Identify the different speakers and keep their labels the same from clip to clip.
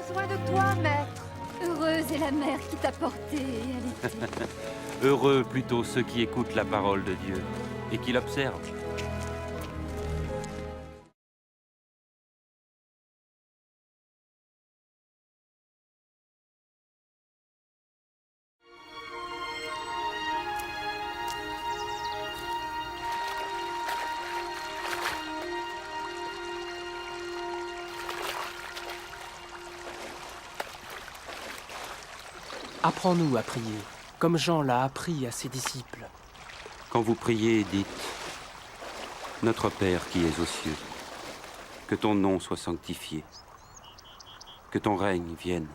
Speaker 1: besoin de toi, maître. Heureuse est la mère qui t'a porté et allaitée.
Speaker 2: Heureux plutôt ceux qui écoutent la parole de Dieu et qui l'observent.
Speaker 3: Apprends-nous à prier, comme Jean l'a appris à ses disciples.
Speaker 2: Quand vous priez, dites « Notre Père qui es aux cieux, que ton nom soit sanctifié, que ton règne vienne,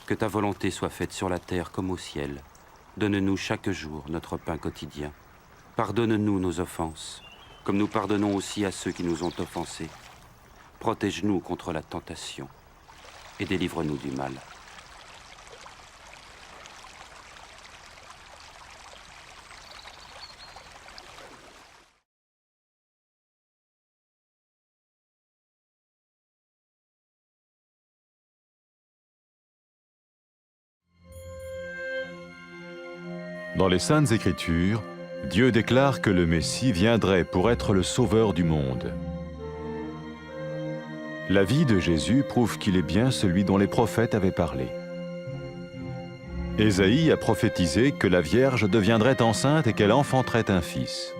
Speaker 2: que ta volonté soit faite sur la terre comme au ciel. Donne-nous chaque jour notre pain quotidien. Pardonne-nous nos offenses, comme nous pardonnons aussi à ceux qui nous ont offensés. Protège-nous contre la tentation et délivre-nous du mal. »
Speaker 4: Dans les Saintes Écritures, Dieu déclare que le Messie viendrait pour être le sauveur du monde. La vie de Jésus prouve qu'il est bien celui dont les prophètes avaient parlé. Ésaïe a prophétisé que la Vierge deviendrait enceinte et qu'elle enfanterait un fils.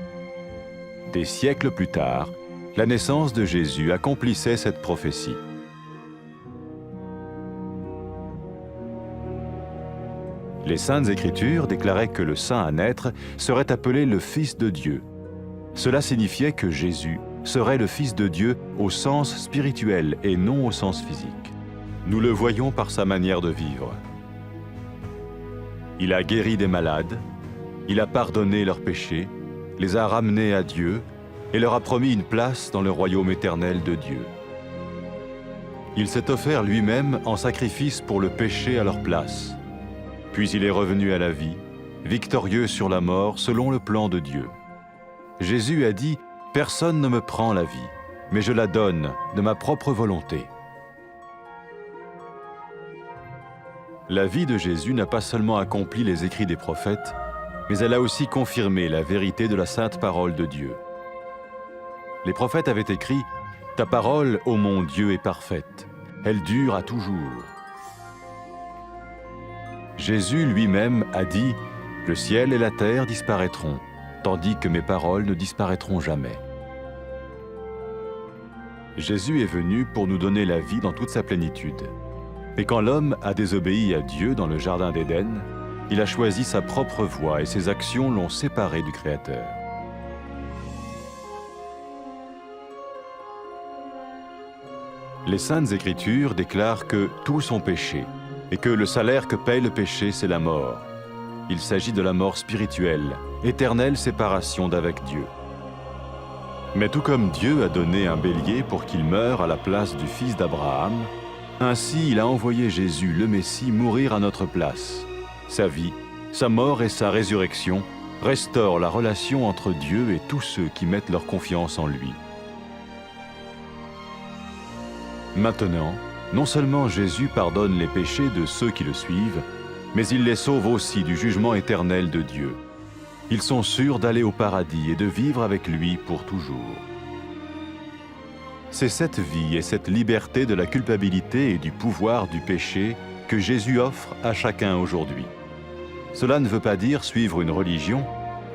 Speaker 4: Des siècles plus tard, la naissance de Jésus accomplissait cette prophétie. Les Saintes Écritures déclaraient que le saint à naître serait appelé le Fils de Dieu. Cela signifiait que Jésus serait le Fils de Dieu au sens spirituel et non au sens physique. Nous le voyons par sa manière de vivre. Il a guéri des malades, il a pardonné leurs péchés, les a ramenés à Dieu et leur a promis une place dans le royaume éternel de Dieu. Il s'est offert lui-même en sacrifice pour le péché à leur place. Puis il est revenu à la vie, victorieux sur la mort selon le plan de Dieu. Jésus a dit « Personne ne me prend la vie, mais je la donne de ma propre volonté. » La vie de Jésus n'a pas seulement accompli les écrits des prophètes, mais elle a aussi confirmé la vérité de la sainte parole de Dieu. Les prophètes avaient écrit « Ta parole, ô mon Dieu, est parfaite, elle dure à toujours. » Jésus lui-même a dit « Le ciel et la terre disparaîtront, tandis que mes paroles ne disparaîtront jamais. » Jésus est venu pour nous donner la vie dans toute sa plénitude. Et quand l'homme a désobéi à Dieu dans le jardin d'Éden, il a choisi sa propre voie et ses actions l'ont séparé du Créateur. Les Saintes Écritures déclarent que tous ont péché et que le salaire que paye le péché, c'est la mort. Il s'agit de la mort spirituelle, éternelle séparation d'avec Dieu. Mais tout comme Dieu a donné un bélier pour qu'il meure à la place du fils d'Abraham, ainsi il a envoyé Jésus, le Messie, mourir à notre place. Sa vie, sa mort et sa résurrection restaurent la relation entre Dieu et tous ceux qui mettent leur confiance en lui. Maintenant, non seulement Jésus pardonne les péchés de ceux qui le suivent, mais il les sauve aussi du jugement éternel de Dieu. Ils sont sûrs d'aller au paradis et de vivre avec lui pour toujours. C'est cette vie et cette liberté de la culpabilité et du pouvoir du péché que Jésus offre à chacun aujourd'hui. Cela ne veut pas dire suivre une religion,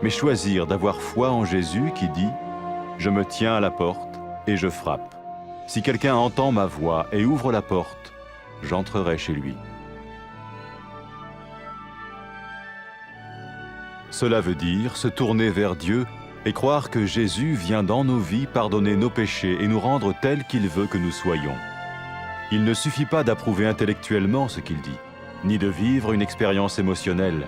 Speaker 4: mais choisir d'avoir foi en Jésus qui dit « Je me tiens à la porte et je frappe. Si quelqu'un entend ma voix et ouvre la porte, j'entrerai chez lui. » Cela veut dire se tourner vers Dieu et croire que Jésus vient dans nos vies pardonner nos péchés et nous rendre tels qu'il veut que nous soyons. Il ne suffit pas d'approuver intellectuellement ce qu'il dit, ni de vivre une expérience émotionnelle.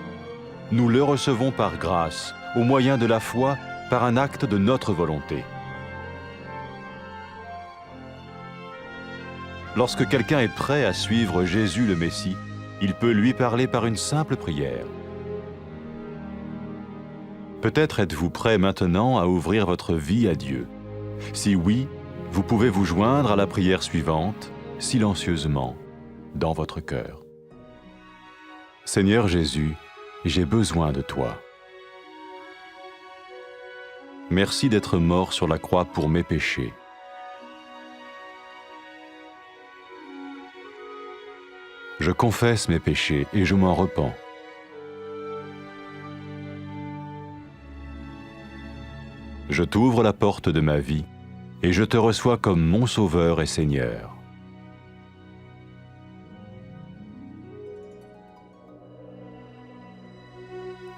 Speaker 4: Nous le recevons par grâce, au moyen de la foi, par un acte de notre volonté. Lorsque quelqu'un est prêt à suivre Jésus le Messie, il peut lui parler par une simple prière. Peut-être êtes-vous prêt maintenant à ouvrir votre vie à Dieu. Si oui, vous pouvez vous joindre à la prière suivante, silencieusement. dans votre cœur. Seigneur Jésus, j'ai besoin de toi. Merci d'être mort sur la croix pour mes péchés. Je confesse mes péchés et je m'en repens. Je t'ouvre la porte de ma vie et je te reçois comme mon Sauveur et Seigneur.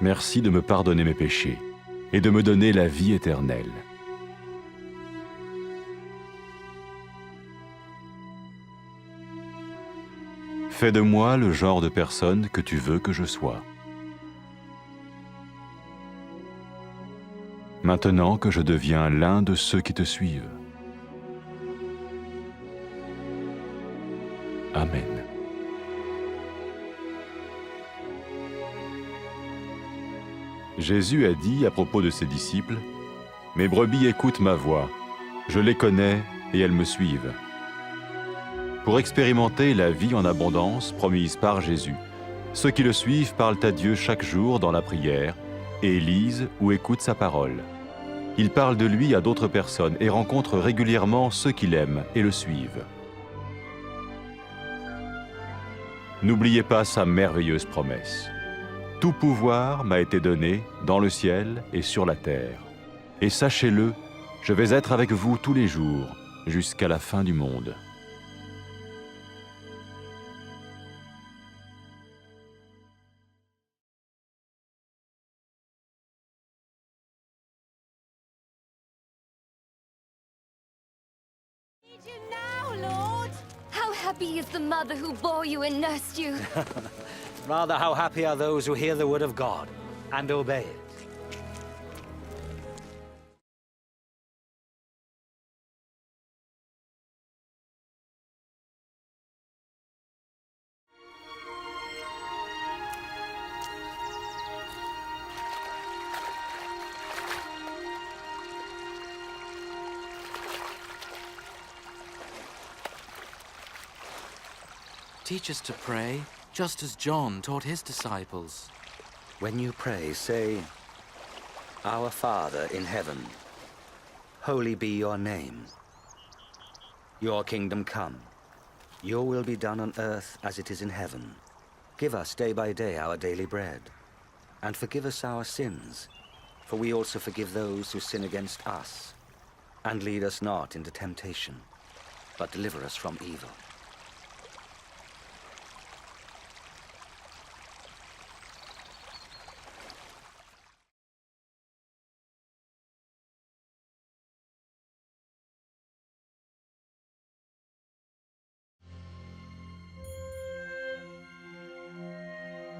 Speaker 4: Merci de me pardonner mes péchés et de me donner la vie éternelle. Fais de moi le genre de personne que tu veux que je sois. Maintenant que je deviens l'un de ceux qui te suivent. Amen. Jésus a dit à propos de ses disciples, « Mes brebis écoutent ma voix, je les connais et elles me suivent. » Pour expérimenter la vie en abondance promise par Jésus, ceux qui le suivent parlent à Dieu chaque jour dans la prière et lisent ou écoutent sa parole. Ils parlent de lui à d'autres personnes et rencontrent régulièrement ceux qui l'aiment et le suivent. N'oubliez pas sa merveilleuse promesse. Tout pouvoir m'a été donné dans le ciel et sur la terre. Et sachez-le, je vais être avec vous tous les jours, jusqu'à la fin du monde.
Speaker 1: Need you now, Lord! How happy is the mother who bore you and nursed you!
Speaker 5: Rather, how happy are those who hear the word of God and obey it.
Speaker 6: Teach us to pray, just as John taught his disciples.
Speaker 5: When you pray, say, Our Father in heaven, holy be your name. Your kingdom come. Your will be done on earth as it is in heaven. Give us day by day our daily bread. And forgive us our sins, for we also forgive those who sin against us. And lead us not into temptation, but deliver us from evil.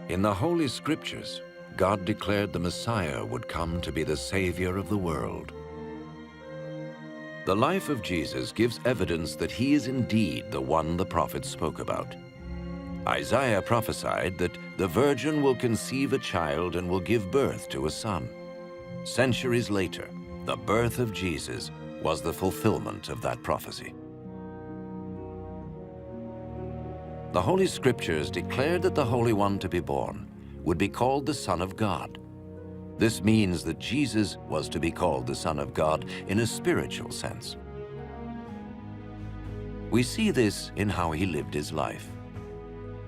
Speaker 7: In the Holy Scriptures, God declared the Messiah would come to be the Savior of the world. The life of Jesus gives evidence that he is indeed the one the prophets spoke about. Isaiah prophesied that the virgin will conceive a child and will give birth to a son. Centuries later, the birth of Jesus was the fulfillment of that prophecy. The Holy Scriptures declared that the Holy One to be born would be called the Son of God. This means that Jesus was to be called the Son of God in a spiritual sense. We see this in how he lived his life.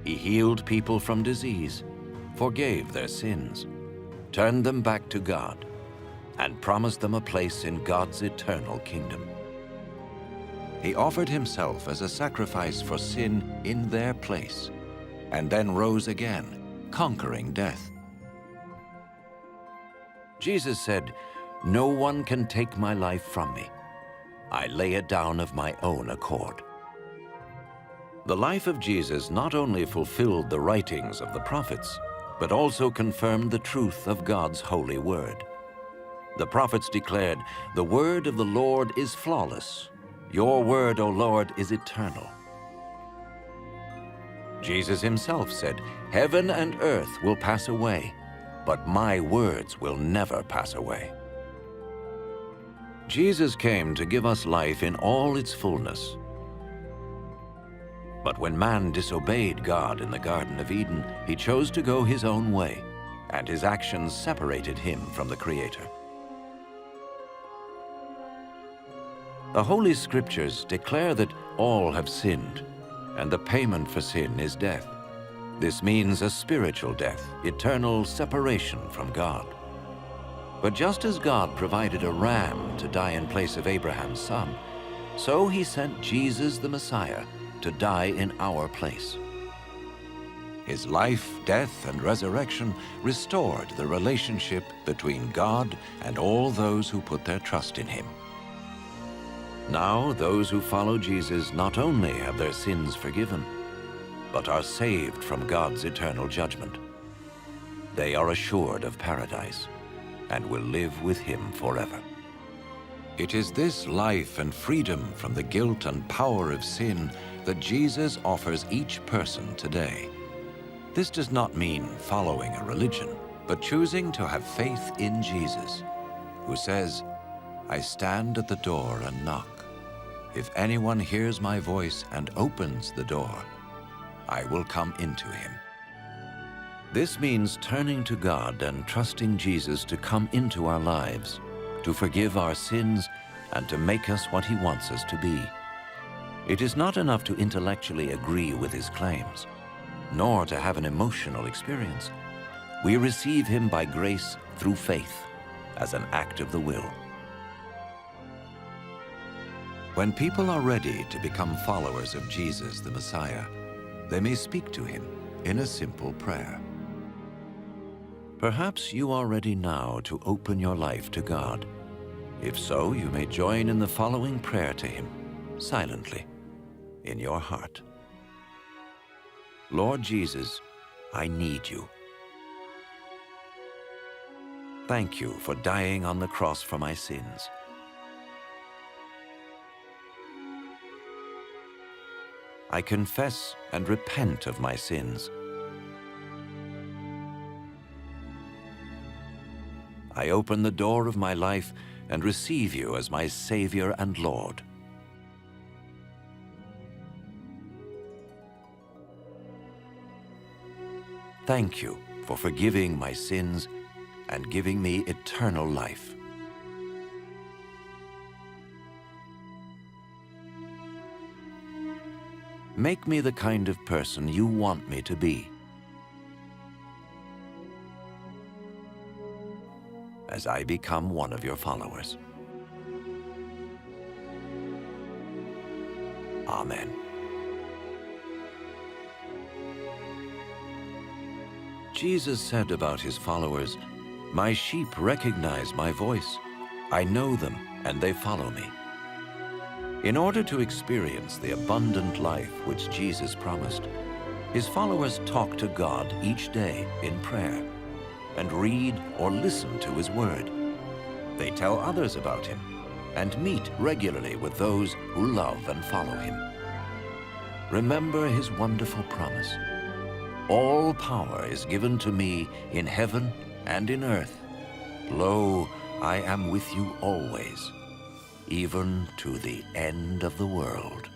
Speaker 7: He healed people from disease, forgave their sins, turned them back to God, and promised them a place in God's eternal kingdom. He offered himself as a sacrifice for sin in their place, and then rose again, conquering death. Jesus said, "No one can take my life from me. I lay it down of my own accord." The life of Jesus not only fulfilled the writings of the prophets, but also confirmed the truth of God's holy word. The prophets declared, "The word of the Lord is flawless. Your word, O Lord, is eternal." Jesus himself said, "Heaven and earth will pass away, but my words will never pass away." Jesus came to give us life in all its fullness. But when man disobeyed God in the Garden of Eden, he chose to go his own way, and his actions separated him from the Creator. The Holy Scriptures declare that all have sinned, and the payment for sin is death. This means a spiritual death, eternal separation from God. But just as God provided a ram to die in place of Abraham's son, so he sent Jesus the Messiah to die in our place. His life, death, and resurrection restored the relationship between God and all those who put their trust in him. Now, those who follow Jesus not only have their sins forgiven, but are saved from God's eternal judgment. They are assured of paradise and will live with him forever. It is this life and freedom from the guilt and power of sin that Jesus offers each person today. This does not mean following a religion, but choosing to have faith in Jesus, who says, "I stand at the door and knock. If anyone hears my voice and opens the door, I will come into him." This means turning to God and trusting Jesus to come into our lives, to forgive our sins, and to make us what he wants us to be. It is not enough to intellectually agree with his claims, nor to have an emotional experience. We receive him by grace through faith, as an act of the will. When people are ready to become followers of Jesus the Messiah, they may speak to him in a simple prayer. Perhaps you are ready now to open your life to God. If so, you may join in the following prayer to him, silently, in your heart. Lord Jesus, I need you. Thank you for dying on the cross for my sins. I confess and repent of my sins. I open the door of my life and receive you as my Savior and Lord. Thank you for forgiving my sins and giving me eternal life. Make me the kind of person you want me to be. As I become one of your followers. Amen. Jesus said about his followers, "My sheep recognize my voice. I know them, and they follow me." In order to experience the abundant life which Jesus promised, his followers talk to God each day in prayer and read or listen to his word. They tell others about him and meet regularly with those who love and follow him. Remember his wonderful promise. All power is given to me in heaven and in earth. Lo, I am with you always, even to the end of the world.